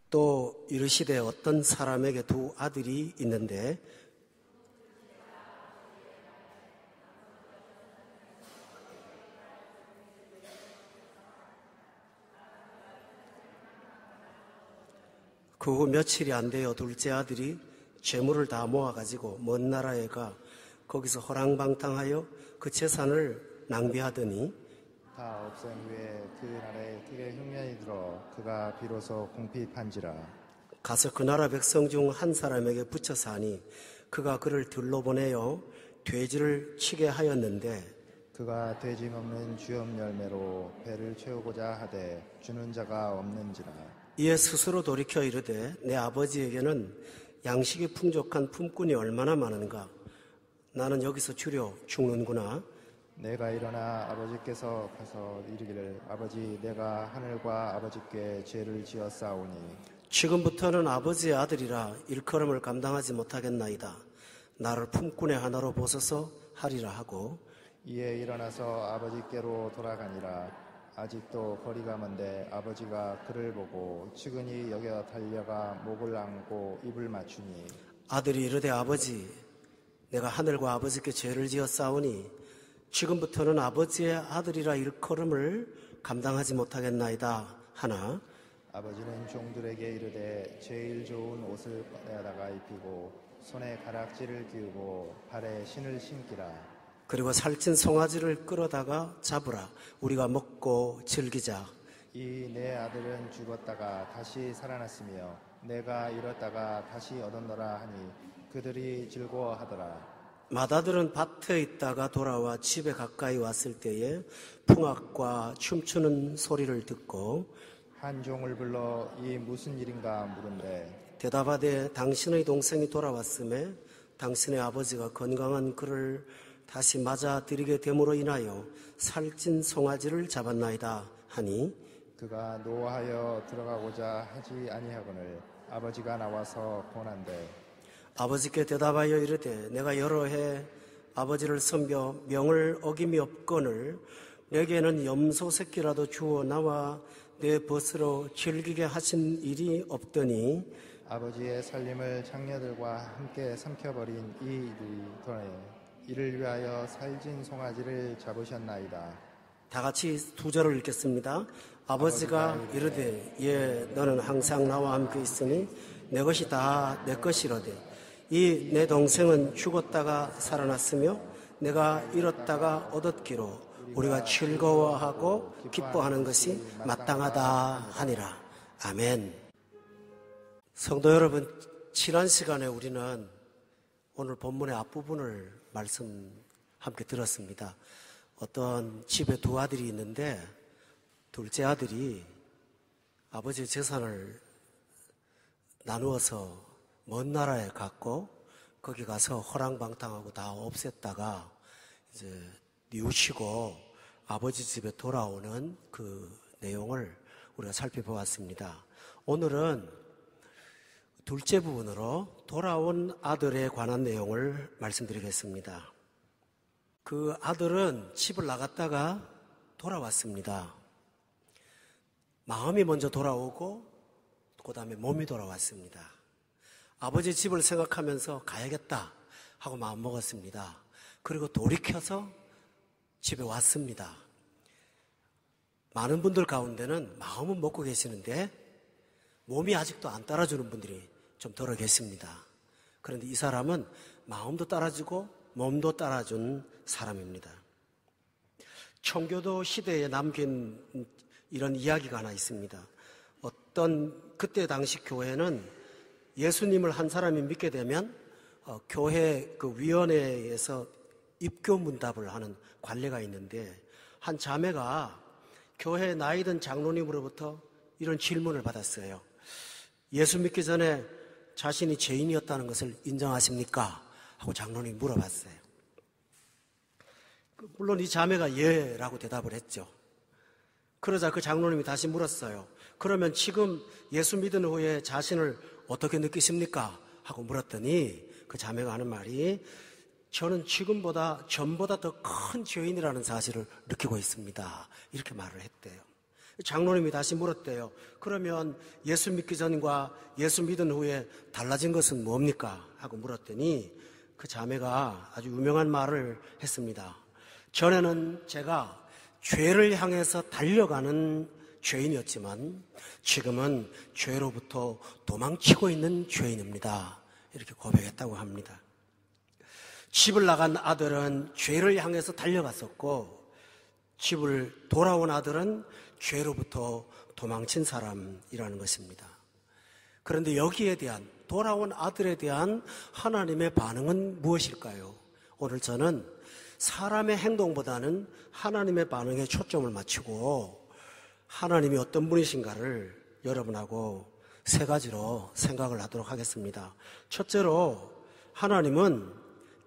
또 이르시되 어떤 사람에게 두 아들이 있는데 그 후 며칠이 안 되어 둘째 아들이 재물을 다 모아가지고 먼 나라에 가 거기서 허랑방탕하여 그 재산을 낭비하더니 다 없앤 후에 그 나라에 크게 흉년이 들어 그가 비로소 궁핍한지라. 가서 그 나라 백성 중 한 사람에게 붙여 사니 그가 그를 들러 보내어 돼지를 치게 하였는데 그가 돼지 먹는 주염 열매로 배를 채우고자 하되 주는 자가 없는지라. 이에 스스로 돌이켜 이르되 내 아버지에게는 양식이 풍족한 품꾼이 얼마나 많은가. 나는 여기서 주려 죽는구나. 내가 일어나 아버지께서 가서 이르기를 아버지 내가 하늘과 아버지께 죄를 지었사오니 지금부터는 아버지의 아들이라 일컬음을 감당하지 못하겠나이다. 나를 품꾼의 하나로 보소서 하리라 하고 이에 일어나서 아버지께로 돌아가니라. 아직도 거리가 먼데 아버지가 그를 보고 측은히 여겨 달려가 목을 안고 입을 맞추니 아들이 이르되 아버지 내가 하늘과 아버지께 죄를 지었사오니 지금부터는 아버지의 아들이라 일컬음을 감당하지 못하겠나이다 하나 아버지는 종들에게 이르되 제일 좋은 옷을 꺼내다가 입히고 손에 가락지를 끼우고 발에 신을 신기라. 그리고 살찐 송아지를 끌어다가 잡으라. 우리가 먹고 즐기자. 이 내 아들은 죽었다가 다시 살아났으며 내가 잃었다가 다시 얻었노라 하니 그들이 즐거워하더라. 맏아들은 밭에 있다가 돌아와 집에 가까이 왔을 때에 풍악과 춤추는 소리를 듣고 한 종을 불러 이 무슨 일인가 물은데 대답하되 당신의 동생이 돌아왔음에 당신의 아버지가 건강한 그를 다시 맞아들이게 됨으로 인하여 살찐 송아지를 잡았나이다 하니 그가 노하여 들어가고자 하지 아니하거늘 아버지가 나와서 권한대 아버지께 대답하여 이르되 내가 여러 해 아버지를 섬겨 명을 어김이 없거늘 내게는 염소 새끼라도 주어 나와 내 벗으로 즐기게 하신 일이 없더니 아버지의 살림을 장녀들과 함께 삼켜버린 이 일이 더해 이를 위하여 살찐 송아지를 잡으셨나이다. 다 같이 두 절을 읽겠습니다. 아버지가 이르되 예 너는 항상 나와 함께 있으니 내 것이 다 내 것이로되 이 내 동생은 죽었다가 살아났으며 내가 잃었다가 얻었기로 우리가 즐거워하고 기뻐하는 것이 마땅하다 하니라. 아멘. 성도 여러분, 지난 시간에 우리는 오늘 본문의 앞부분을 말씀 함께 들었습니다. 어떤 집에 두 아들이 있는데 둘째 아들이 아버지의 재산을 나누어서 먼 나라에 갔고 거기 가서 허랑방탕하고 다 없앴다가 이제 뉘우치고 아버지 집에 돌아오는 그 내용을 우리가 살펴보았습니다. 오늘은 둘째 부분으로 돌아온 아들에 관한 내용을 말씀드리겠습니다. 그 아들은 집을 나갔다가 돌아왔습니다. 마음이 먼저 돌아오고 그 다음에 몸이 돌아왔습니다. 아버지 집을 생각하면서 가야겠다 하고 마음먹었습니다. 그리고 돌이켜서 집에 왔습니다. 많은 분들 가운데는 마음은 먹고 계시는데 몸이 아직도 안 따라주는 분들이 좀 덜어 계십니다. 그런데 이 사람은 마음도 따라주고 몸도 따라준 사람입니다. 청교도 시대에 남긴 이런 이야기가 하나 있습니다. 어떤 그때 당시 교회는 예수님을 한 사람이 믿게 되면 교회 그 위원회에서 입교 문답을 하는 관례가 있는데 한 자매가 교회 나이든 장로님으로부터 이런 질문을 받았어요. 예수 믿기 전에 자신이 죄인이었다는 것을 인정하십니까? 하고 장로님이 물어봤어요. 물론 이 자매가 예라고 대답을 했죠. 그러자 그 장로님이 다시 물었어요. 그러면 지금 예수 믿은 후에 자신을 어떻게 느끼십니까? 하고 물었더니 그 자매가 하는 말이 저는 지금보다 전보다 더 큰 죄인이라는 사실을 느끼고 있습니다. 이렇게 말을 했대요. 장로님이 다시 물었대요. 그러면 예수 믿기 전과 예수 믿은 후에 달라진 것은 뭡니까? 하고 물었더니 그 자매가 아주 유명한 말을 했습니다. 전에는 제가 죄를 향해서 달려가는 죄인이었지만 지금은 죄로부터 도망치고 있는 죄인입니다. 이렇게 고백했다고 합니다. 집을 나간 아들은 죄를 향해서 달려갔었고 집을 돌아온 아들은 죄로부터 도망친 사람이라는 것입니다. 그런데 여기에 대한 돌아온 아들에 대한 하나님의 반응은 무엇일까요? 오늘 저는 사람의 행동보다는 하나님의 반응에 초점을 맞추고 하나님이 어떤 분이신가를 여러분하고 세 가지로 생각을 하도록 하겠습니다. 첫째로 하나님은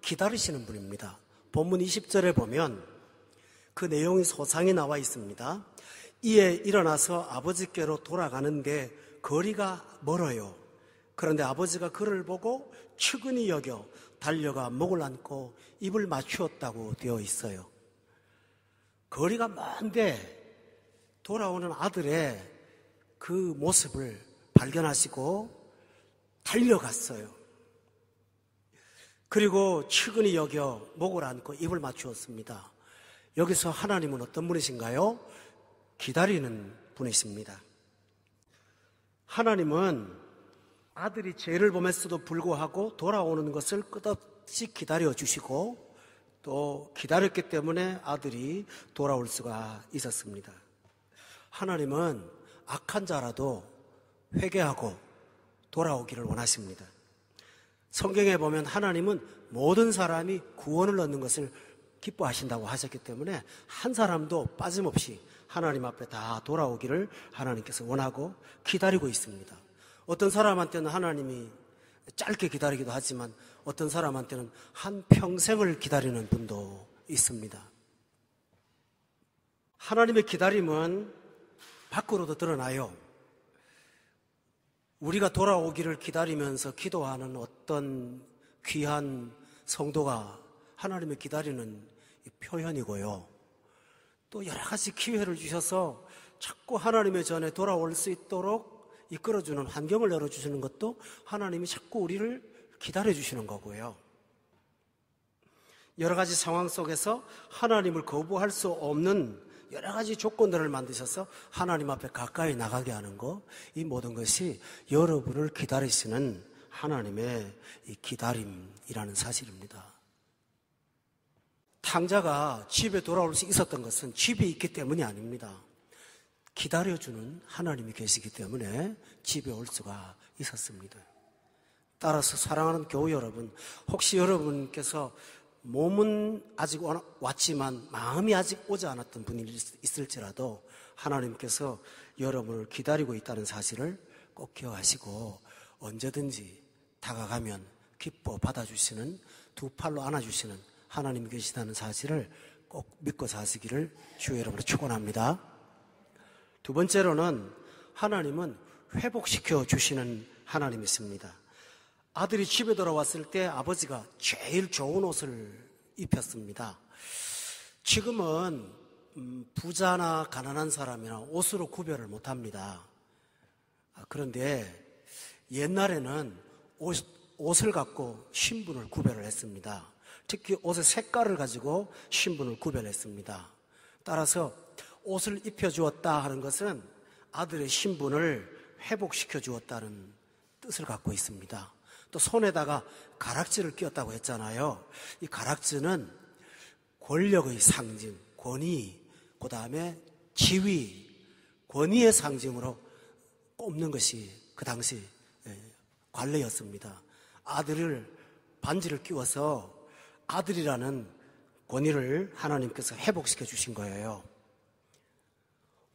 기다리시는 분입니다. 본문 20절에 보면 그 내용이 소상히 나와 있습니다. 이에 일어나서 아버지께로 돌아가는데 거리가 멀어요. 그런데 아버지가 그를 보고 측은히 여겨 달려가 목을 안고 입을 맞추었다고 되어 있어요. 거리가 먼데 돌아오는 아들의 그 모습을 발견하시고 달려갔어요. 그리고 측은히 여겨 목을 안고 입을 맞추었습니다. 여기서 하나님은 어떤 분이신가요? 기다리는 분이십니다. 하나님은 아들이 죄를 범했어도 불구하고 돌아오는 것을 끝없이 기다려 주시고 또 기다렸기 때문에 아들이 돌아올 수가 있었습니다. 하나님은 악한 자라도 회개하고 돌아오기를 원하십니다. 성경에 보면 하나님은 모든 사람이 구원을 얻는 것을 기뻐하신다고 하셨기 때문에 한 사람도 빠짐없이 하나님 앞에 다 돌아오기를 하나님께서 원하고 기다리고 있습니다. 어떤 사람한테는 하나님이 짧게 기다리기도 하지만 어떤 사람한테는 한 평생을 기다리는 분도 있습니다. 하나님의 기다림은 밖으로도 드러나요. 우리가 돌아오기를 기다리면서 기도하는 어떤 귀한 성도가 하나님의 기다리는 표현이고요. 또 여러 가지 기회를 주셔서 자꾸 하나님의 전에 돌아올 수 있도록 이끌어주는 환경을 열어주시는 것도 하나님이 자꾸 우리를 기다려주시는 거고요. 여러 가지 상황 속에서 하나님을 거부할 수 없는 여러 가지 조건들을 만드셔서 하나님 앞에 가까이 나가게 하는 것, 이 모든 것이 여러분을 기다리시는 하나님의 이 기다림이라는 사실입니다. 탕자가 집에 돌아올 수 있었던 것은 집에 있기 때문이 아닙니다. 기다려주는 하나님이 계시기 때문에 집에 올 수가 있었습니다. 따라서 사랑하는 교우 여러분, 혹시 여러분께서 몸은 아직 왔지만 마음이 아직 오지 않았던 분이 있을지라도 하나님께서 여러분을 기다리고 있다는 사실을 꼭 기억하시고 언제든지 다가가면 기뻐 받아주시는, 두 팔로 안아주시는 하나님이 계시다는 사실을 꼭 믿고 사시기를 주의 이름으로 축원합니다. 두 번째로는 하나님은 회복시켜 주시는 하나님이십니다. 아들이 집에 돌아왔을 때 아버지가 제일 좋은 옷을 입혔습니다. 지금은 부자나 가난한 사람이나 옷으로 구별을 못합니다. 그런데 옛날에는 옷을 갖고 신분을 구별을 했습니다. 특히 옷의 색깔을 가지고 신분을 구별했습니다. 따라서 옷을 입혀주었다 하는 것은 아들의 신분을 회복시켜 주었다는 뜻을 갖고 있습니다. 또 손에다가 가락지를 끼웠다고 했잖아요. 이 가락지는 권력의 상징, 권위, 그 다음에 지위, 권위의 상징으로 꼽는 것이 그 당시 관례였습니다. 아들을 반지를 끼워서 아들이라는 권위를 하나님께서 회복시켜 주신 거예요.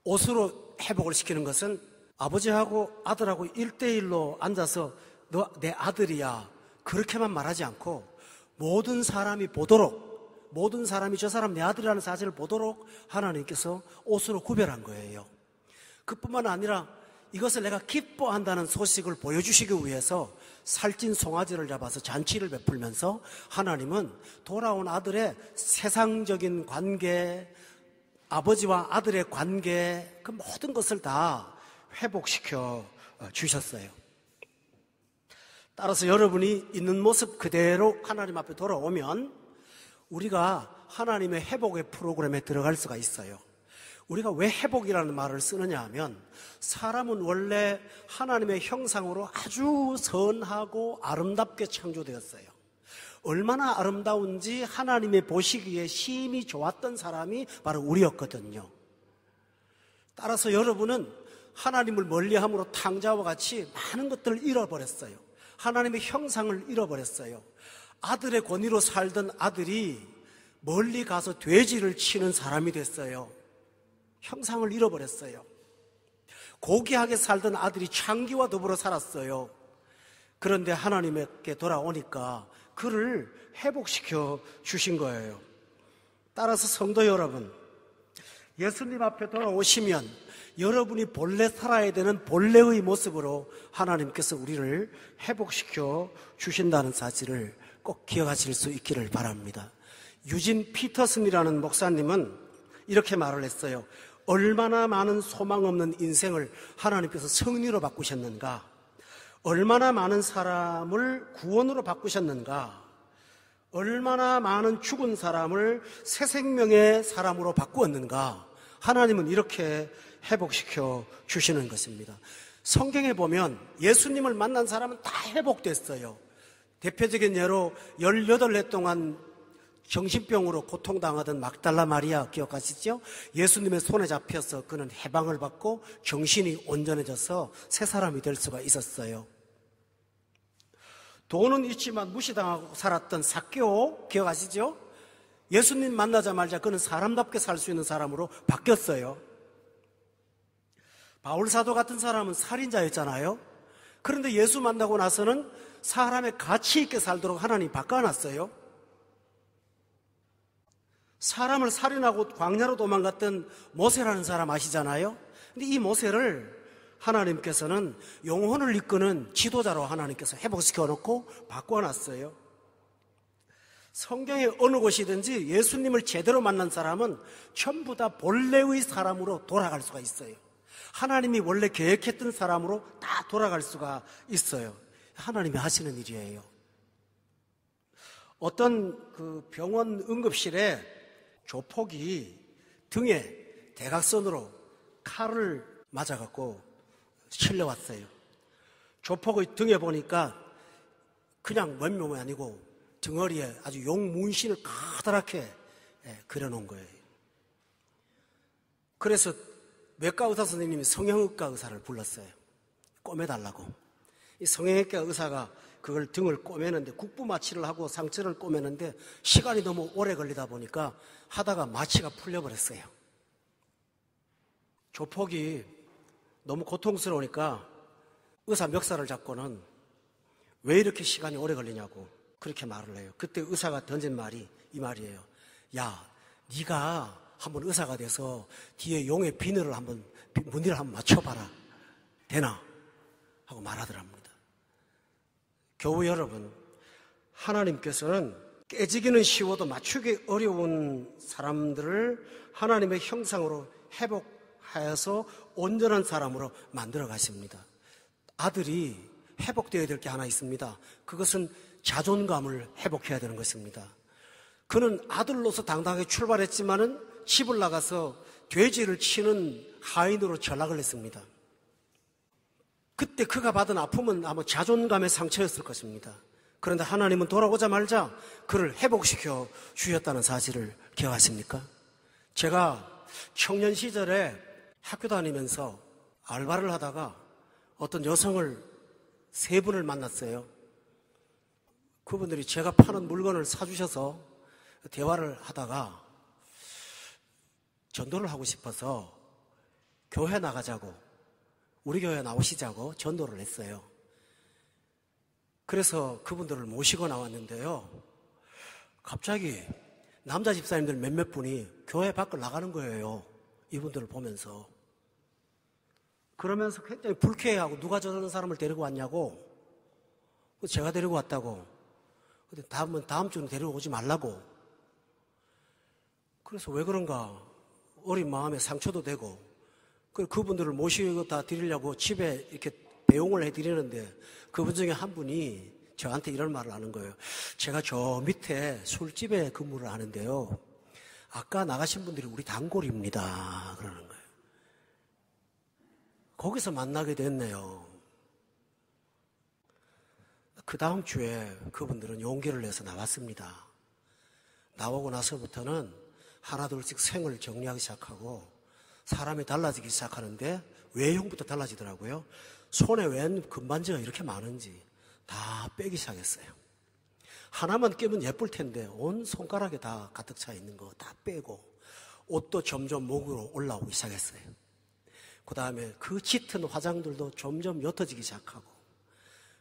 옷으로 회복을 시키는 것은 아버지하고 아들하고 1대1로 앉아서 너 내 아들이야 그렇게만 말하지 않고 모든 사람이 보도록, 모든 사람이 저 사람 내 아들이라는 사실을 보도록 하나님께서 옷으로 구별한 거예요. 그뿐만 아니라 이것을 내가 기뻐한다는 소식을 보여주시기 위해서 살찐 송아지를 잡아서 잔치를 베풀면서 하나님은 돌아온 아들의 세상적인 관계, 아버지와 아들의 관계, 그 모든 것을 다 회복시켜 주셨어요. 따라서 여러분이 있는 모습 그대로 하나님 앞에 돌아오면 우리가 하나님의 회복의 프로그램에 들어갈 수가 있어요. 우리가 왜 회복이라는 말을 쓰느냐 하면 사람은 원래 하나님의 형상으로 아주 선하고 아름답게 창조되었어요. 얼마나 아름다운지 하나님의 보시기에 심히 좋았던 사람이 바로 우리였거든요. 따라서 여러분은 하나님을 멀리함으로 탕자와 같이 많은 것들을 잃어버렸어요. 하나님의 형상을 잃어버렸어요. 아들의 권위로 살던 아들이 멀리 가서 돼지를 치는 사람이 됐어요. 형상을 잃어버렸어요. 고귀하게 살던 아들이 창기와 더불어 살았어요. 그런데 하나님께 돌아오니까 그를 회복시켜 주신 거예요. 따라서 성도 여러분, 예수님 앞에 돌아오시면 여러분이 본래 살아야 되는 본래의 모습으로 하나님께서 우리를 회복시켜 주신다는 사실을 꼭 기억하실 수 있기를 바랍니다. 유진 피터슨이라는 목사님은 이렇게 말을 했어요. 얼마나 많은 소망 없는 인생을 하나님께서 승리로 바꾸셨는가? 얼마나 많은 사람을 구원으로 바꾸셨는가? 얼마나 많은 죽은 사람을 새 생명의 사람으로 바꾸었는가? 하나님은 이렇게 회복시켜 주시는 것입니다. 성경에 보면 예수님을 만난 사람은 다 회복됐어요. 대표적인 예로 18해 동안 정신병으로 고통당하던 막달라 마리아 기억하시죠? 예수님의 손에 잡혀서 그는 해방을 받고 정신이 온전해져서 새 사람이 될 수가 있었어요. 돈은 있지만 무시당하고 살았던 삭개오 기억하시죠? 예수님 만나자마자 그는 사람답게 살 수 있는 사람으로 바뀌었어요. 바울 사도 같은 사람은 살인자였잖아요. 그런데 예수 만나고 나서는 사람의 가치 있게 살도록 하나님이 바꿔놨어요. 사람을 살인하고 광야로 도망갔던 모세라는 사람 아시잖아요. 근데 이 모세를 하나님께서는 영혼을 이끄는 지도자로 하나님께서 회복시켜 놓고 바꿔놨어요. 성경의 어느 곳이든지 예수님을 제대로 만난 사람은 전부 다 본래의 사람으로 돌아갈 수가 있어요. 하나님이 원래 계획했던 사람으로 다 돌아갈 수가 있어요. 하나님이 하시는 일이에요. 어떤 그 병원 응급실에 조폭이 등에 대각선으로 칼을 맞아갖고 실려왔어요. 조폭의 등에 보니까 그냥 맨몸이 아니고 등허리에 아주 용 문신을 커다랗게 그려놓은 거예요. 그래서 외과 의사 선생님이 성형외과 의사를 불렀어요. 꼬매달라고. 이 성형외과 의사가 그걸 등을 꼬매는데 국부 마취를 하고 상처를 꼬매는데 시간이 너무 오래 걸리다 보니까 하다가 마취가 풀려버렸어요. 조폭이 너무 고통스러우니까 의사 멱살을 잡고는 왜 이렇게 시간이 오래 걸리냐고 그렇게 말을 해요. 그때 의사가 던진 말이 이 말이에요. 야, 네가 한번 의사가 돼서 뒤에 용의 비늘을 한번 무늬를 한번 맞춰봐라. 되나? 하고 말하더랍니다. 교우 여러분, 하나님께서는 깨지기는 쉬워도 맞추기 어려운 사람들을 하나님의 형상으로 회복하여서 온전한 사람으로 만들어 가십니다. 아들이 회복되어야 될 게 하나 있습니다. 그것은 자존감을 회복해야 되는 것입니다. 그는 아들로서 당당하게 출발했지만은 집을 나가서 돼지를 치는 하인으로 전락을 했습니다. 그때 그가 받은 아픔은 아마 자존감의 상처였을 것입니다. 그런데 하나님은 돌아오자마자 그를 회복시켜 주셨다는 사실을 기억하십니까? 제가 청년 시절에 학교 다니면서 알바를 하다가 어떤 여성을 3분을 만났어요. 그분들이 제가 파는 물건을 사주셔서 대화를 하다가 전도를 하고 싶어서 교회 나가자고, 우리 교회 나오시자고 전도를 했어요. 그래서 그분들을 모시고 나왔는데요. 갑자기 남자 집사님들 몇몇 분이 교회 밖을 나가는 거예요. 이분들을 보면서. 그러면서 굉장히 불쾌해하고 누가 저런 사람을 데리고 왔냐고. 제가 데리고 왔다고. 근데 다음 주는 데리고 오지 말라고. 그래서 왜 그런가 어린 마음에 상처도 되고, 그분들을 모시고 다 드리려고 집에 이렇게 배웅을 해드리는데, 그분 중에 한 분이 저한테 이런 말을 하는 거예요. 제가 저 밑에 술집에 근무를 하는데요, 아까 나가신 분들이 우리 단골입니다. 그러는 거예요. 거기서 만나게 됐네요. 그 다음 주에 그분들은 용기를 내서 나왔습니다. 나오고 나서부터는 하나둘씩 생을 정리하기 시작하고 사람이 달라지기 시작하는데 외형부터 달라지더라고요. 손에 웬 금반지가 이렇게 많은지 다 빼기 시작했어요. 하나만 끼면 예쁠 텐데 온 손가락에 다 가득 차 있는 거 다 빼고 옷도 점점 목으로 올라오기 시작했어요. 그 다음에 그 짙은 화장들도 점점 옅어지기 시작하고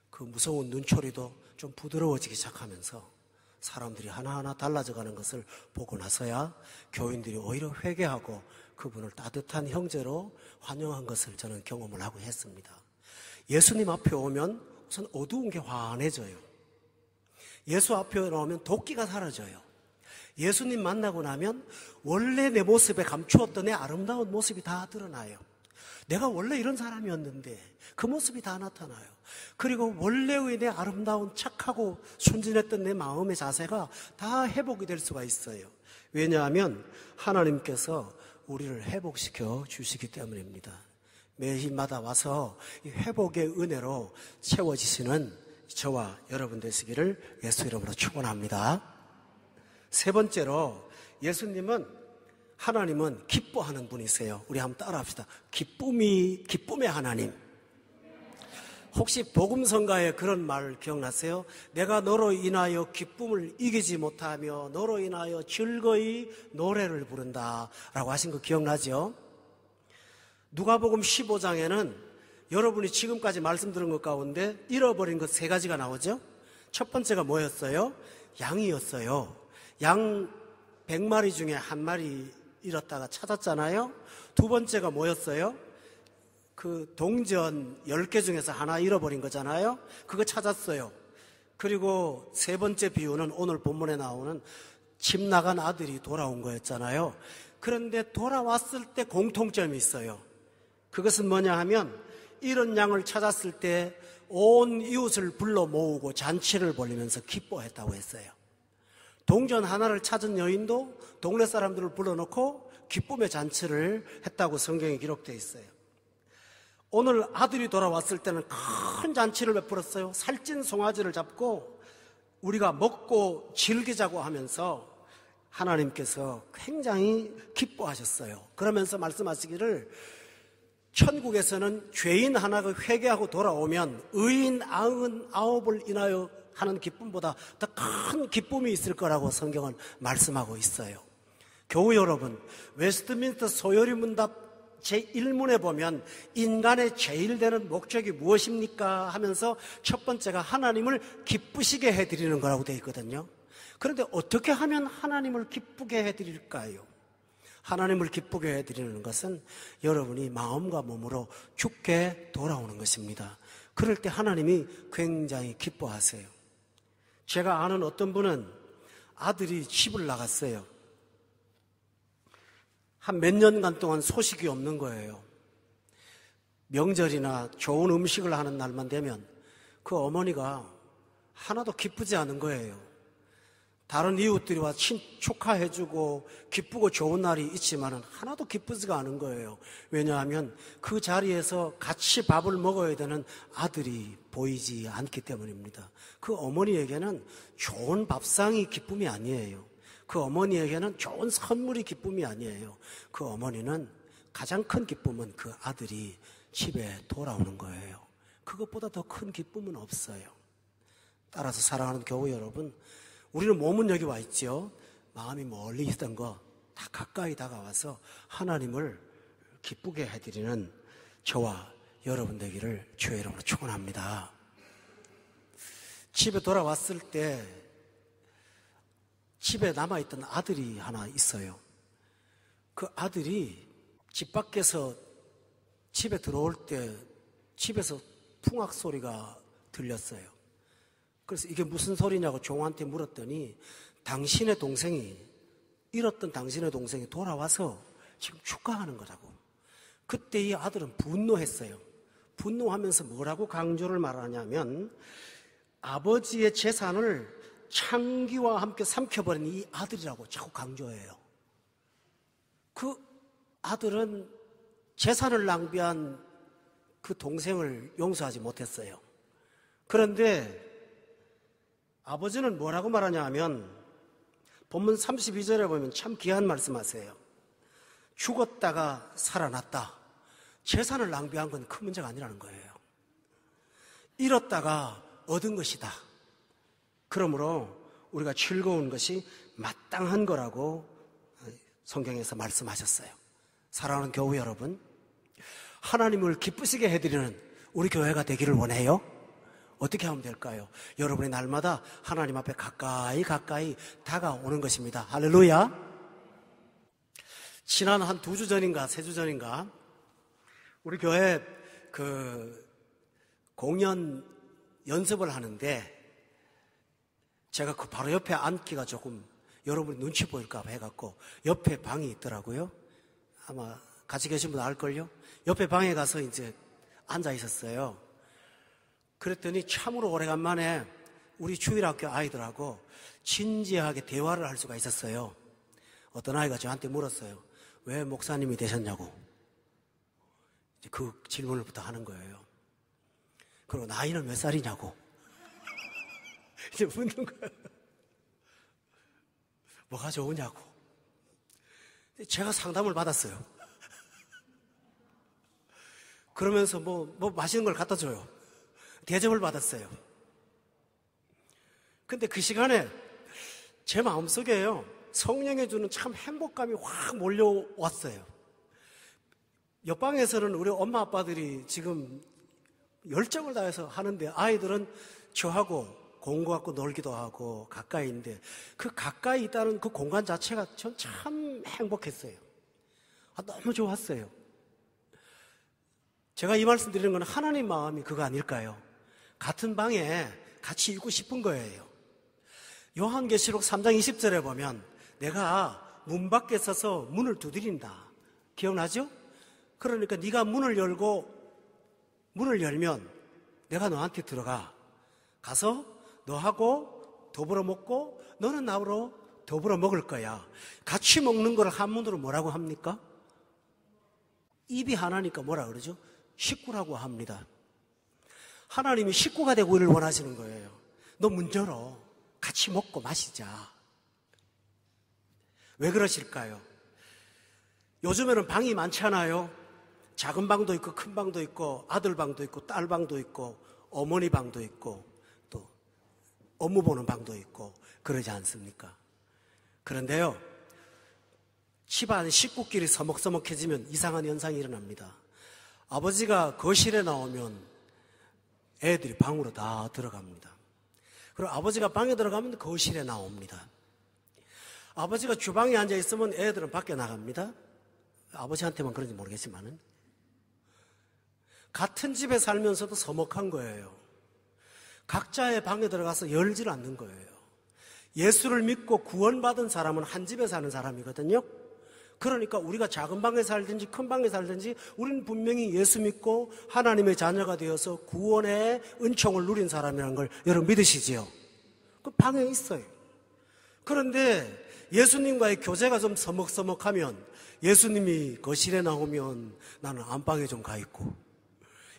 그 무서운 눈초리도 좀 부드러워지기 시작하면서 사람들이 하나하나 달라져가는 것을 보고 나서야 교인들이 오히려 회개하고 그분을 따뜻한 형제로 환영한 것을 저는 경험을 하고 했습니다. 예수님 앞에 오면 우선 어두운 게 환해져요. 예수 앞에 나오면 도끼가 사라져요. 예수님 만나고 나면 원래 내 모습에 감추었던 내 아름다운 모습이 다 드러나요. 내가 원래 이런 사람이었는데 그 모습이 다 나타나요. 그리고 원래의 내 아름다운 착하고 순진했던 내 마음의 자세가 다 회복이 될 수가 있어요. 왜냐하면 하나님께서 우리를 회복시켜 주시기 때문입니다. 매일마다 와서 이 회복의 은혜로 채워지시는 저와 여러분 되시기를 예수 이름으로 축원합니다. 세 번째로 하나님은 기뻐하는 분이세요. 우리 한번 따라합시다. 기쁨의 하나님. 혹시 복음성가에 그런 말 기억나세요? 내가 너로 인하여 기쁨을 이기지 못하며 너로 인하여 즐거이 노래를 부른다 라고 하신 거 기억나죠? 누가복음 15장에는 여러분이 지금까지 말씀드린 것 가운데 잃어버린 것 세 가지가 나오죠? 첫 번째가 뭐였어요? 양이었어요. 양 100마리 중에 한 마리 잃었다가 찾았잖아요. 두 번째가 뭐였어요? 그 동전 10개 중에서 하나 잃어버린 거잖아요. 그거 찾았어요. 그리고 세 번째 비유는 오늘 본문에 나오는 집 나간 아들이 돌아온 거였잖아요. 그런데 돌아왔을 때 공통점이 있어요. 그것은 뭐냐 하면 잃은 양을 찾았을 때 온 이웃을 불러 모으고 잔치를 벌이면서 기뻐했다고 했어요. 동전 하나를 찾은 여인도 동네 사람들을 불러놓고 기쁨의 잔치를 했다고 성경에 기록되어 있어요. 오늘 아들이 돌아왔을 때는 큰 잔치를 베풀었어요. 살찐 송아지를 잡고 우리가 먹고 즐기자고 하면서 하나님께서 굉장히 기뻐하셨어요. 그러면서 말씀하시기를 천국에서는 죄인 하나가 회개하고 돌아오면 의인 99을 인하여 하는 기쁨보다 더 큰 기쁨이 있을 거라고 성경은 말씀하고 있어요. 교우 여러분, 웨스트민스터 소요리 문답 제1문에 보면 인간의 제일 되는 목적이 무엇입니까? 하면서 첫 번째가 하나님을 기쁘시게 해드리는 거라고 되어 있거든요. 그런데 어떻게 하면 하나님을 기쁘게 해드릴까요? 하나님을 기쁘게 해드리는 것은 여러분이 마음과 몸으로 죽게 돌아오는 것입니다. 그럴 때 하나님이 굉장히 기뻐하세요. 제가 아는 어떤 분은 아들이 집을 나갔어요. 한 몇 년간 동안 소식이 없는 거예요. 명절이나 좋은 음식을 하는 날만 되면 그 어머니가 하나도 기쁘지 않은 거예요. 다른 이웃들이 와 축하해주고 기쁘고 좋은 날이 있지만 하나도 기쁘지가 않은 거예요. 왜냐하면 그 자리에서 같이 밥을 먹어야 되는 아들이 보이지 않기 때문입니다. 그 어머니에게는 좋은 밥상이 기쁨이 아니에요. 그 어머니에게는 좋은 선물이 기쁨이 아니에요. 그 어머니는 가장 큰 기쁨은 그 아들이 집에 돌아오는 거예요. 그것보다 더 큰 기쁨은 없어요. 따라서 사랑하는 교우 여러분, 우리는 몸은 여기 와 있죠. 마음이 멀리 있던 거 다 가까이 다가와서 하나님을 기쁘게 해드리는 저와 여러분 되기를 주의 이름으로 축원합니다. 집에 돌아왔을 때 집에 남아있던 아들이 하나 있어요. 그 아들이 집 밖에서 집에 들어올 때 집에서 풍악 소리가 들렸어요. 그래서 이게 무슨 소리냐고 종한테 물었더니 잃었던 당신의 동생이 돌아와서 지금 축하하는 거라고. 그때 이 아들은 분노했어요. 분노하면서 뭐라고 강조를 말하냐면 아버지의 재산을 창기와 함께 삼켜버린 이 아들이라고 자꾸 강조해요. 그 아들은 재산을 낭비한 그 동생을 용서하지 못했어요. 그런데 아버지는 뭐라고 말하냐 하면 본문 32절에 보면 참 귀한 말씀하세요. 죽었다가 살아났다. 재산을 낭비한 건 큰 문제가 아니라는 거예요. 잃었다가 얻은 것이다. 그러므로 우리가 즐거운 것이 마땅한 거라고 성경에서 말씀하셨어요. 사랑하는 교우 여러분, 하나님을 기쁘시게 해드리는 우리 교회가 되기를 원해요. 어떻게 하면 될까요? 여러분이 날마다 하나님 앞에 가까이 다가오는 것입니다. 할렐루야. 지난 한 2주 전인가 3주 전인가 우리 교회 공연 연습을 하는데 제가 그 바로 옆에 앉기가 조금 여러분이 눈치 보일까 봐 해갖고 옆에 방이 있더라고요. 아마 같이 계신 분 알걸요? 옆에 방에 가서 이제 앉아 있었어요. 그랬더니 참으로 오래간만에 우리 주일학교 아이들하고 진지하게 대화를 할 수가 있었어요. 어떤 아이가 저한테 물었어요. 왜 목사님이 되셨냐고. 이제 그 질문을부터 하는 거예요. 그리고 나이는 몇 살이냐고. 이제 묻는 거예요. 뭐가 좋으냐고. 제가 상담을 받았어요. 그러면서 뭐 맛있는 걸 갖다 줘요. 대접을 받았어요. 근데 그 시간에 제 마음속에요, 성령이 주는 참 행복감이 확 몰려왔어요. 옆방에서는 우리 엄마 아빠들이 지금 열정을 다해서 하는데 아이들은 저하고 공부 갖고 놀기도 하고 가까이인데 그 가까이 있다는 그 공간 자체가 전 참 행복했어요. 너무 좋았어요. 제가 이 말씀 드리는 건 하나님 마음이 그거 아닐까요? 같은 방에 같이 있고 싶은 거예요. 요한계시록 3장 20절에 보면 내가 문 밖에 서서 문을 두드린다. 기억나죠? 그러니까 네가 문을 열면 내가 너한테 들어가. 가서 너하고 더불어 먹고 너는 나하고 더불어 먹을 거야. 같이 먹는 걸 한문으로 뭐라고 합니까? 입이 하나니까 뭐라 그러죠? 식구라고 합니다. 하나님이 식구가 되기를 원하시는 거예요. 너 문 열어. 같이 먹고 마시자. 왜 그러실까요? 요즘에는 방이 많잖아요. 작은 방도 있고 큰 방도 있고 아들 방도 있고 딸 방도 있고 어머니 방도 있고 또 업무 보는 방도 있고 그러지 않습니까? 그런데요, 집안 식구끼리 서먹서먹해지면 이상한 현상이 일어납니다. 아버지가 거실에 나오면 애들이 방으로 다 들어갑니다. 그리고 아버지가 방에 들어가면 거실에 나옵니다. 아버지가 주방에 앉아 있으면 애들은 밖에 나갑니다. 아버지한테만 그런지 모르겠지만은 같은 집에 살면서도 서먹한 거예요. 각자의 방에 들어가서 열질 않는 거예요. 예수를 믿고 구원받은 사람은 한 집에 사는 사람이거든요. 그러니까 우리가 작은 방에 살든지 큰 방에 살든지 우리는 분명히 예수 믿고 하나님의 자녀가 되어서 구원의 은총을 누린 사람이라는 걸 여러분 믿으시지요? 그 방에 있어요. 그런데 예수님과의 교제가 좀 서먹서먹하면 예수님이 거실에 나오면 나는 안방에 좀 가 있고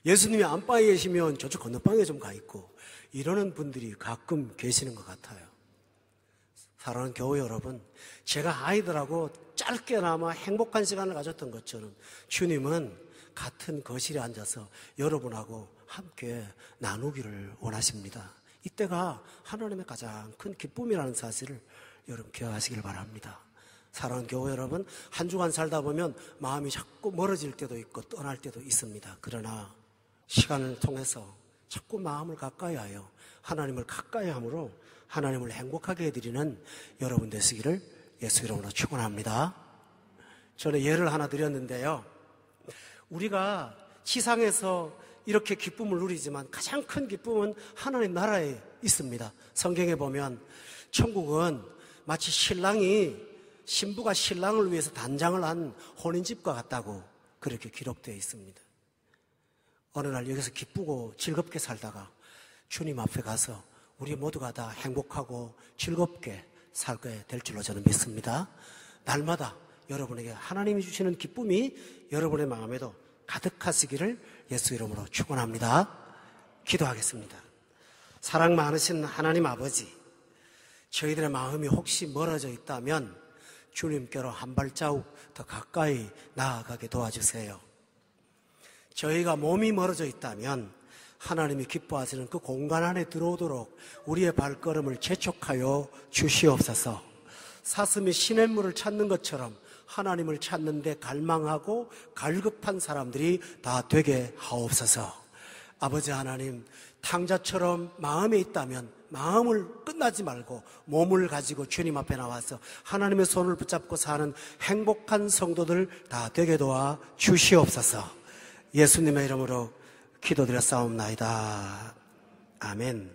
예수님이 안방에 계시면 저쪽 건너방에 좀 가 있고 이러는 분들이 가끔 계시는 것 같아요. 사랑하는 교회 여러분, 제가 아이들하고 짧게나마 행복한 시간을 가졌던 것처럼 주님은 같은 거실에 앉아서 여러분하고 함께 나누기를 원하십니다. 이때가 하나님의 가장 큰 기쁨이라는 사실을 여러분 기억하시길 바랍니다. 사랑하는 교회 여러분, 한 주간 살다 보면 마음이 자꾸 멀어질 때도 있고 떠날 때도 있습니다. 그러나 시간을 통해서 자꾸 마음을 가까이 하여 하나님을 가까이 함으로 하나님을 행복하게 해드리는 여러분 되시기를 예수 이름으로 축원합니다. 저는 예를 하나 드렸는데요. 우리가 지상에서 이렇게 기쁨을 누리지만 가장 큰 기쁨은 하나님 나라에 있습니다. 성경에 보면 천국은 마치 신랑이 신부가 신랑을 위해서 단장을 한 혼인집과 같다고 그렇게 기록되어 있습니다. 어느 날 여기서 기쁘고 즐겁게 살다가 주님 앞에 가서 우리 모두가 다 행복하고 즐겁게 살게 될 줄로 저는 믿습니다. 날마다 여러분에게 하나님이 주시는 기쁨이 여러분의 마음에도 가득하시기를 예수 이름으로 축원합니다. 기도하겠습니다. 사랑 많으신 하나님 아버지, 저희들의 마음이 혹시 멀어져 있다면 주님께로 한 발자국 더 가까이 나아가게 도와주세요. 저희가 몸이 멀어져 있다면 하나님이 기뻐하시는 그 공간 안에 들어오도록 우리의 발걸음을 재촉하여 주시옵소서. 사슴이 시냇물을 찾는 것처럼 하나님을 찾는 데 갈망하고 갈급한 사람들이 다 되게 하옵소서. 아버지 하나님, 탕자처럼 마음에 있다면 마음을 끝나지 말고 몸을 가지고 주님 앞에 나와서 하나님의 손을 붙잡고 사는 행복한 성도들 다 되게 도와 주시옵소서. 예수님의 이름으로 기도드렸사옵나이다. 아멘.